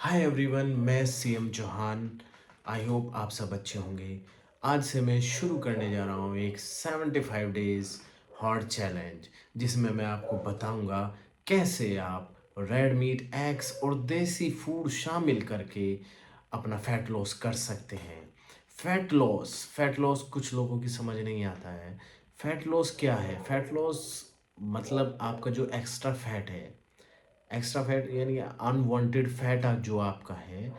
Hi everyone, मैं CM Chauhan. I hope आप सब अच्छे होंगे। आज से मैं शुरू करने जा रहा हूँ एक 75 डेज हॉट चैलेंज, जिसमें मैं आपको बताऊंगा कैसे आप रेड मीट, एग्स और देसी फूड शामिल करके अपना फैट लॉस कर सकते हैं। फैट लॉस कुछ लोगों की समझ नहीं आता है। फैट लॉस क्या है? फैट लॉस मतलब आपका जो एक्स्ट्रा फैट यानी अनवांटेड फैट जो आपका है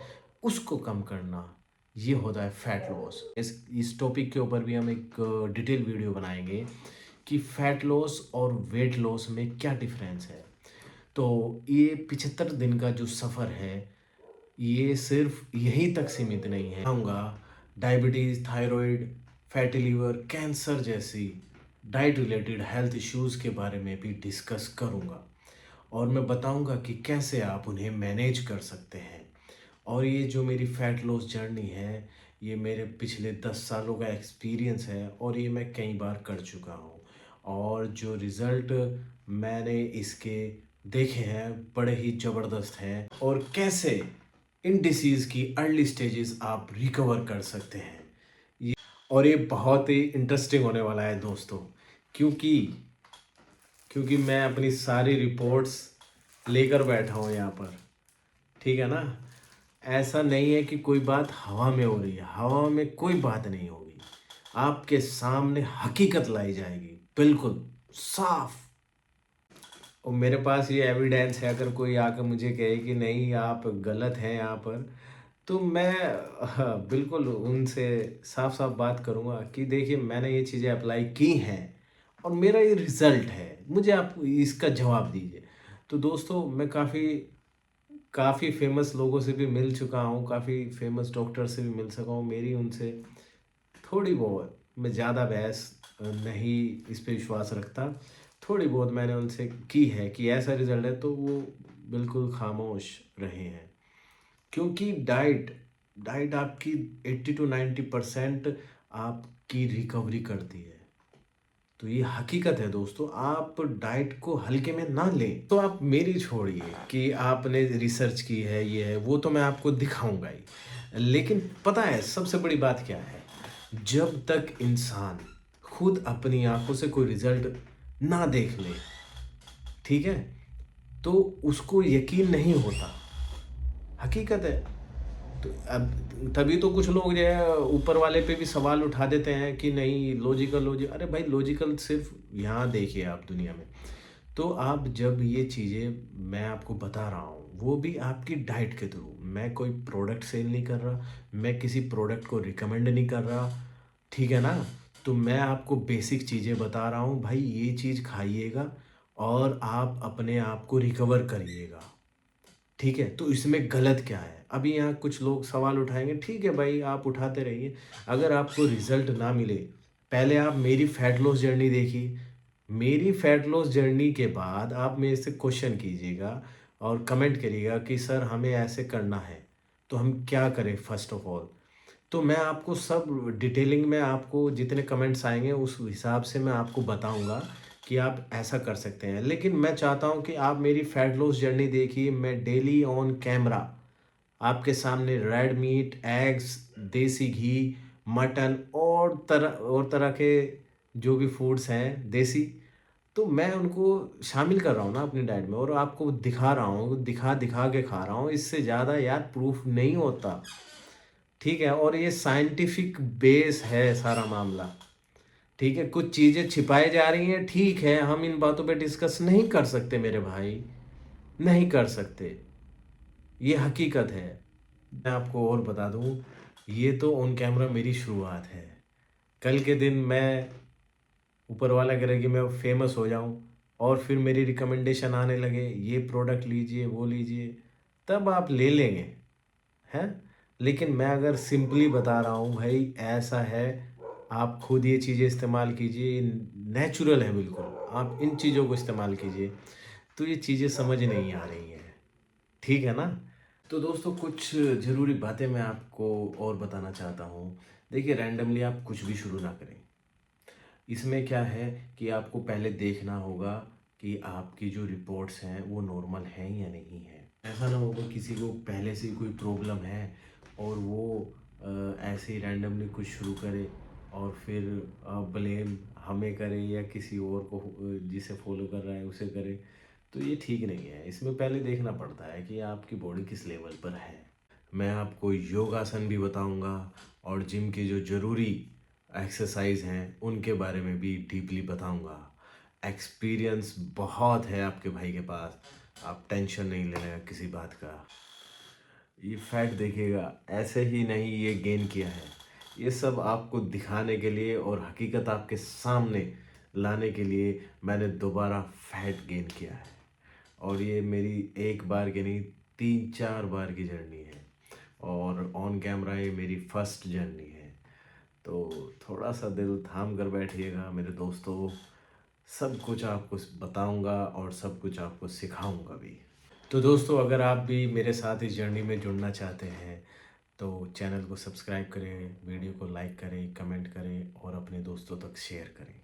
उसको कम करना, ये होता है फैट लॉस। इस टॉपिक के ऊपर भी हम एक डिटेल वीडियो बनाएंगे कि फैट लॉस और वेट लॉस में क्या डिफरेंस है। तो ये 75 दिन का जो सफ़र है, ये सिर्फ यहीं तक सीमित नहीं है। कहूँगा diabetes, thyroid, fatty liver, cancer जैसी डाइट रिलेटेड हेल्थ इश्यूज़ के बारे में भी डिस्कस करूँगा, और मैं बताऊंगा कि कैसे आप उन्हें मैनेज कर सकते हैं। और ये जो मेरी फ़ैट लॉस जर्नी है, ये मेरे पिछले 10 सालों का एक्सपीरियंस है और ये मैं कई बार कर चुका हूँ। और जो रिज़ल्ट मैंने इसके देखे हैं बड़े ही ज़बरदस्त हैं, और कैसे इन डिसीज़ की अर्ली स्टेजेस आप रिकवर कर सकते हैं। ये और ये बहुत ही इंटरेस्टिंग होने वाला है दोस्तों, क्योंकि क्योंकि मैं अपनी सारी रिपोर्ट्स लेकर बैठा हूँ यहाँ पर। ठीक है ना? ऐसा नहीं है कि कोई बात हवा में हो रही है, हवा में कोई बात नहीं होगी। आपके सामने हकीकत लाई जाएगी, बिल्कुल साफ। और मेरे पास ये एविडेंस है, अगर कोई आकर मुझे कहे कि नहीं आप गलत हैं यहाँ पर, तो मैं बिल्कुल उनसे साफ साफ बात करूँगा कि देखिए मैंने ये चीज़ें अप्लाई की हैं और मेरा ये रिज़ल्ट है, मुझे आप इसका जवाब दीजिए। तो दोस्तों, मैं काफ़ी काफ़ी फेमस लोगों से भी मिल चुका हूँ, काफ़ी फेमस डॉक्टर से भी मिल सका हूँ। मेरी उनसे थोड़ी बहुत, मैं ज़्यादा बहस नहीं इस पे विश्वास रखता। थोड़ी बहुत मैंने उनसे की है कि ऐसा रिज़ल्ट है, तो वो बिल्कुल खामोश रहे हैं। क्योंकि डाइट डाइट आपकी 80 to 90% आपकी रिकवरी करती है। तो ये हकीकत है दोस्तों, आप डाइट को हल्के में ना लें। तो आप मेरी छोड़िए कि आपने रिसर्च की है, ये है वो, तो मैं आपको दिखाऊंगा ही। लेकिन पता है सबसे बड़ी बात क्या है? जब तक इंसान खुद अपनी आंखों से कोई रिजल्ट ना देख ले, ठीक है, तो उसको यकीन नहीं होता। हकीकत है। तो अब तभी तो कुछ लोग जो है ऊपर वाले पे भी सवाल उठा देते हैं कि नहीं लॉजिकल अरे भाई, लॉजिकल सिर्फ यहाँ देखिए आप दुनिया में। तो आप जब ये चीज़ें मैं आपको बता रहा हूँ, वो भी आपकी डाइट के थ्रू, मैं कोई प्रोडक्ट सेल नहीं कर रहा, मैं किसी प्रोडक्ट को रिकमेंड नहीं कर रहा। ठीक है ना? तो मैं आपको बेसिक चीज़ें बता रहा हूँ भाई, ये चीज़ खाइएगा और आप अपने आप को रिकवर करिएगा। ठीक है? तो इसमें गलत क्या है? अभी यहाँ कुछ लोग सवाल उठाएँगे, ठीक है भाई, आप उठाते रहिए। अगर आपको रिज़ल्ट ना मिले, पहले आप मेरी फ़ैट लॉस जर्नी देखिए। मेरी फ़ैट लॉस जर्नी के बाद आप मेरे से क्वेश्चन कीजिएगा और कमेंट करिएगा कि सर हमें ऐसे करना है, तो हम क्या करें फ़र्स्ट ऑफ़ ऑल? तो मैं आपको सब डिटेलिंग में, आपको जितने कमेंट्स आएँगे उस हिसाब से मैं आपको बताऊँगा कि आप ऐसा कर सकते हैं। लेकिन मैं चाहता हूँ कि आप मेरी फैट लॉस जर्नी देखिए। मैं डेली ऑन कैमरा आपके सामने रेड मीट, एग्स, देसी घी, मटन और तरह के जो भी फूड्स हैं देसी, तो मैं उनको शामिल कर रहा हूँ ना अपनी डाइट में, और आपको दिखा रहा हूँ, दिखा के खा रहा हूँ। इससे ज़्यादा यार प्रूफ नहीं होता। ठीक है? और ये साइंटिफिक बेस है सारा मामला। ठीक है? कुछ चीज़ें छिपाई जा रही हैं, ठीक है, हम इन बातों पे डिस्कस नहीं कर सकते मेरे भाई, नहीं कर सकते। ये हकीकत है। मैं आपको और बता दूँ, ये तो ऑन कैमरा मेरी शुरुआत है। कल के दिन मैं, ऊपर वाला करे कि मैं फेमस हो जाऊँ और फिर मेरी रिकमेंडेशन आने लगे, ये प्रोडक्ट लीजिए, वो लीजिए, तब आप ले लेंगे, हैं? लेकिन मैं अगर सिंपली बता रहा हूँ भाई ऐसा है, आप खुद ये चीज़ें इस्तेमाल कीजिए, नेचुरल है बिल्कुल, आप इन चीज़ों को इस्तेमाल कीजिए, तो ये चीज़ें समझ नहीं आ रही हैं। ठीक है ना? तो दोस्तों, कुछ ज़रूरी बातें मैं आपको और बताना चाहता हूँ। देखिए, रैंडमली आप कुछ भी शुरू ना करें। इसमें क्या है कि आपको पहले देखना होगा कि आपकी जो रिपोर्ट्स हैं वो नॉर्मल हैं या नहीं हैं। ऐसा ना हो कि किसी को पहले से ही कोई प्रॉब्लम है और वो ऐसे ही रैंडमली कुछ शुरू करे और फिर ब्लेम हमें करे या किसी और को जिसे फॉलो कर रहा है उसे करे। तो ये ठीक नहीं है। इसमें पहले देखना पड़ता है कि आपकी बॉडी किस लेवल पर है। मैं आपको योगासन भी बताऊंगा और जिम की जो ज़रूरी एक्सरसाइज हैं उनके बारे में भी डीपली बताऊंगा। एक्सपीरियंस बहुत है आपके भाई के पास, आप टेंशन नहीं लेना किसी बात का। ये फैक्ट देखिएगा, ऐसे ही नहीं ये गेन किया है, ये सब आपको दिखाने के लिए और हकीकत आपके सामने लाने के लिए मैंने दोबारा फैट गेन किया है। और ये मेरी एक बार की नहीं, 3-4 बार की जर्नी है और ऑन कैमरा ये मेरी फर्स्ट जर्नी है। तो थोड़ा सा दिल थाम कर बैठिएगा मेरे दोस्तों, सब कुछ आपको बताऊंगा और सब कुछ आपको सिखाऊंगा भी। तो दोस्तों, अगर आप भी मेरे साथ इस जर्नी में जुड़ना चाहते हैं तो चैनल को सब्सक्राइब करें, वीडियो को लाइक करें, कमेंट करें और अपने दोस्तों तक शेयर करें।